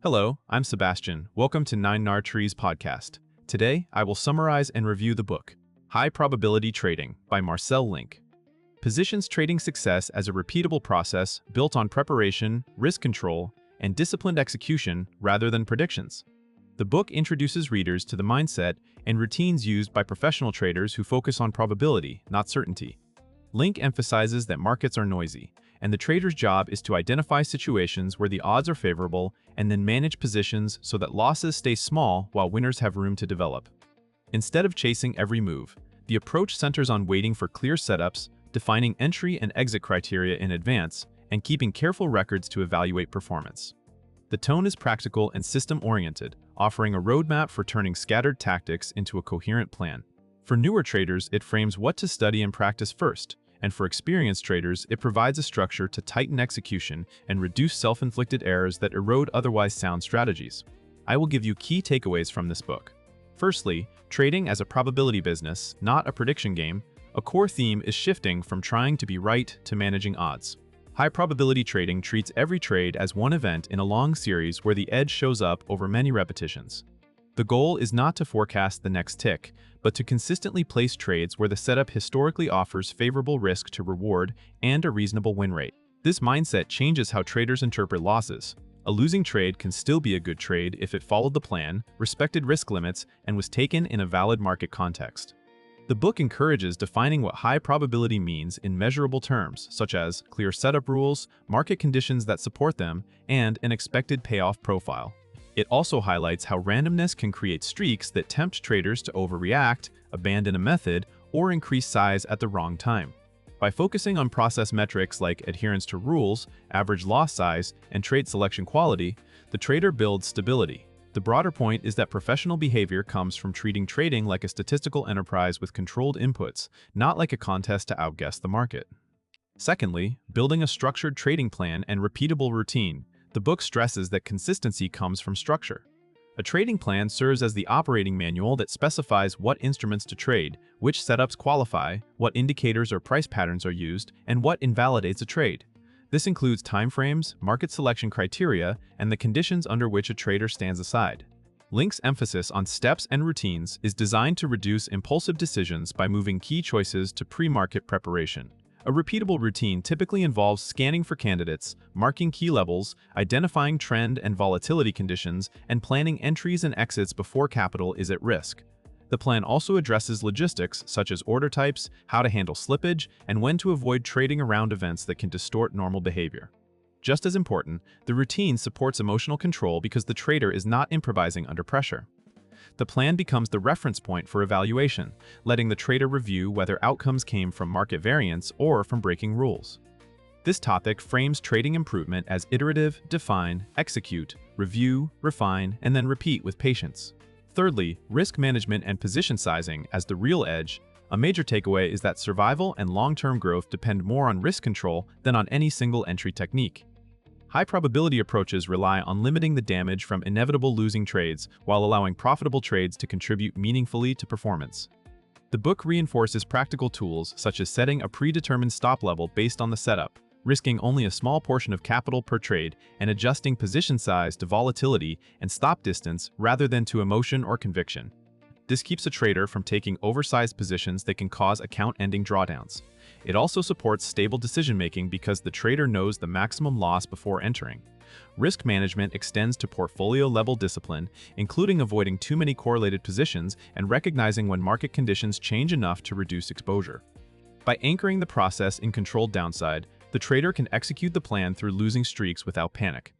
Hello, I'm Sebastian. Welcome to 9 Trees podcast. Today, I will summarize and review the book, High Probability Trading by Marcel Link. Positions trading success as a repeatable process built on preparation, risk control, and disciplined execution rather than predictions. The book introduces readers to the mindset and routines used by professional traders who focus on probability, not certainty. Link emphasizes that markets are noisy, and the trader's job is to identify situations where the odds are favorable and then manage positions so that losses stay small while winners have room to develop. Instead of chasing every move, the approach centers on waiting for clear setups, defining entry and exit criteria in advance, and keeping careful records to evaluate performance. The tone is practical and system-oriented, offering a roadmap for turning scattered tactics into a coherent plan. For newer traders, it frames what to study and practice first, and for experienced traders, it provides a structure to tighten execution and reduce self-inflicted errors that erode otherwise sound strategies. I will give you key takeaways from this book. Firstly, trading as a probability business, not a prediction game, a core theme is shifting from trying to be right to managing odds. High-probability trading treats every trade as one event in a long series where the edge shows up over many repetitions. The goal is not to forecast the next tick, but to consistently place trades where the setup historically offers favorable risk to reward and a reasonable win rate. This mindset changes how traders interpret losses. A losing trade can still be a good trade if it followed the plan, respected risk limits, and was taken in a valid market context. The book encourages defining what high probability means in measurable terms, such as clear setup rules, market conditions that support them, and an expected payoff profile. It also highlights how randomness can create streaks that tempt traders to overreact, abandon a method, or increase size at the wrong time. By focusing on process metrics like adherence to rules, average loss size, and trade selection quality, the trader builds stability. The broader point is that professional behavior comes from treating trading like a statistical enterprise with controlled inputs, not like a contest to outguess the market. Secondly, building a structured trading plan and repeatable routine. The book stresses that consistency comes from structure. A trading plan serves as the operating manual that specifies what instruments to trade, which setups qualify, what indicators or price patterns are used, and what invalidates a trade. This includes timeframes, market selection criteria, and the conditions under which a trader stands aside. Link's emphasis on steps and routines is designed to reduce impulsive decisions by moving key choices to pre-market preparation. A repeatable routine typically involves scanning for candidates, marking key levels, identifying trend and volatility conditions, and planning entries and exits before capital is at risk. The plan also addresses logistics such as order types, how to handle slippage, and when to avoid trading around events that can distort normal behavior. Just as important, the routine supports emotional control because the trader is not improvising under pressure. The plan becomes the reference point for evaluation, letting the trader review whether outcomes came from market variance or from breaking rules. This topic frames trading improvement as iterative, define, execute, review, refine, and then repeat with patience. Thirdly, risk management and position sizing as the real edge. A major takeaway is that survival and long-term growth depend more on risk control than on any single entry technique. High-probability approaches rely on limiting the damage from inevitable losing trades while allowing profitable trades to contribute meaningfully to performance. The book reinforces practical tools such as setting a predetermined stop level based on the setup, risking only a small portion of capital per trade, and adjusting position size to volatility and stop distance rather than to emotion or conviction. This keeps a trader from taking oversized positions that can cause account-ending drawdowns. It also supports stable decision-making because the trader knows the maximum loss before entering. Risk management extends to portfolio-level discipline, including avoiding too many correlated positions and recognizing when market conditions change enough to reduce exposure. By anchoring the process in controlled downside, the trader can execute the plan through losing streaks without panic.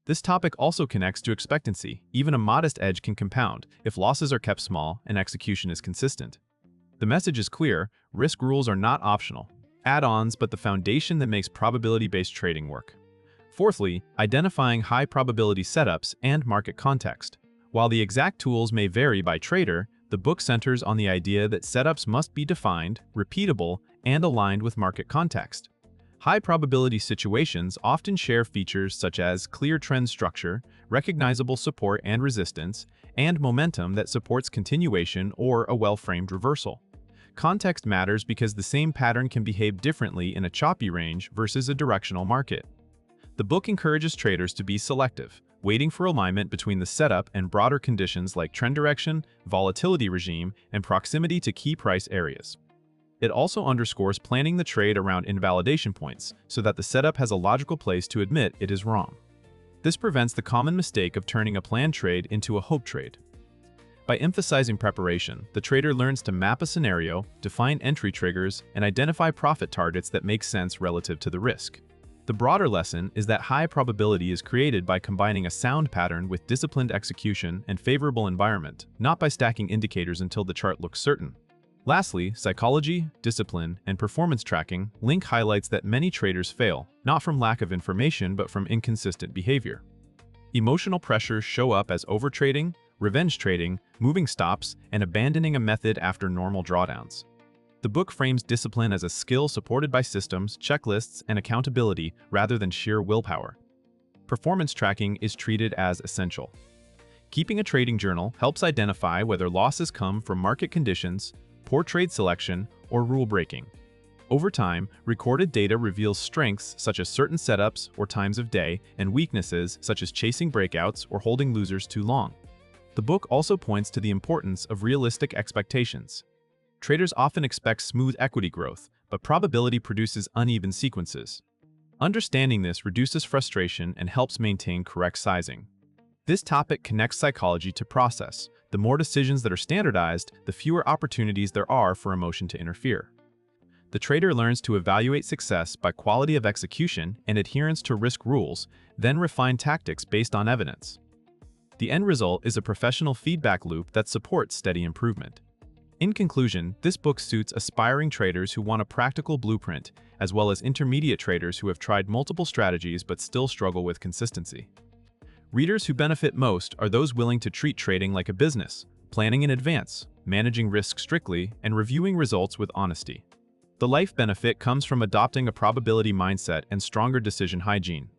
This topic also connects to expectancy. Even a modest edge can compound if losses are kept small and execution is consistent. The message is clear: risk rules are not optional, add-ons, but the foundation that makes probability-based trading work. Fourthly, identifying high-probability setups and market context. While the exact tools may vary by trader, the book centers on the idea that setups must be defined, repeatable, and aligned with market context. High-probability situations often share features such as clear trend structure, recognizable support and resistance, and momentum that supports continuation or a well-framed reversal. Context matters because the same pattern can behave differently in a choppy range versus a directional market. The book encourages traders to be selective, waiting for alignment between the setup and broader conditions like trend direction, volatility regime, and proximity to key price areas. It also underscores planning the trade around invalidation points so that the setup has a logical place to admit it is wrong. This prevents the common mistake of turning a planned trade into a hope trade. By emphasizing preparation, the trader learns to map a scenario, define entry triggers, and identify profit targets that make sense relative to the risk. The broader lesson is that high probability is created by combining a sound pattern with disciplined execution and favorable environment, not by stacking indicators until the chart looks certain. Lastly, psychology, discipline, and performance tracking. Link highlights that many traders fail, not from lack of information but from inconsistent behavior. Emotional pressures show up as overtrading, revenge trading, moving stops, and abandoning a method after normal drawdowns. The book frames discipline as a skill supported by systems, checklists, and accountability rather than sheer willpower. Performance tracking is treated as essential. Keeping a trading journal helps identify whether losses come from market conditions, poor trade selection, or rule breaking. Over time, recorded data reveals strengths such as certain setups or times of day, and weaknesses such as chasing breakouts or holding losers too long. The book also points to the importance of realistic expectations. Traders often expect smooth equity growth, but probability produces uneven sequences. Understanding this reduces frustration and helps maintain correct sizing. This topic connects psychology to process. The more decisions that are standardized, the fewer opportunities there are for emotion to interfere. The trader learns to evaluate success by quality of execution and adherence to risk rules, then refine tactics based on evidence. The end result is a professional feedback loop that supports steady improvement. In conclusion, this book suits aspiring traders who want a practical blueprint, as well as intermediate traders who have tried multiple strategies but still struggle with consistency. Readers who benefit most are those willing to treat trading like a business, planning in advance, managing risk strictly, and reviewing results with honesty. The life benefit comes from adopting a probability mindset and stronger decision hygiene.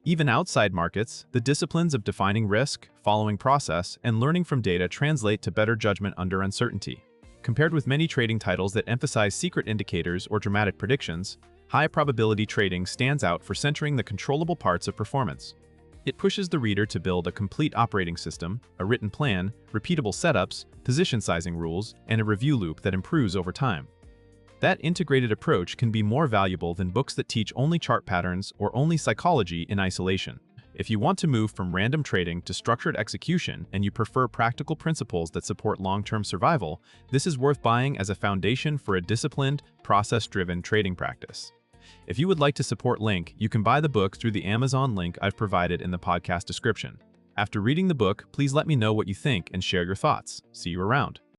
Even outside markets, the disciplines of defining risk, following process, and learning from data translate to better judgment under uncertainty. Compared with many trading titles that emphasize secret indicators or dramatic predictions, high-probability trading stands out for centering the controllable parts of performance. It pushes the reader to build a complete operating system, a written plan, repeatable setups, position sizing rules, and a review loop that improves over time. That integrated approach can be more valuable than books that teach only chart patterns or only psychology in isolation. If you want to move from random trading to structured execution and you prefer practical principles that support long-term survival, this is worth buying as a foundation for a disciplined, process-driven trading practice. If you would like to support Link, you can buy the book through the Amazon link I've provided in the podcast description. After reading the book, please let me know what you think and share your thoughts. See you around.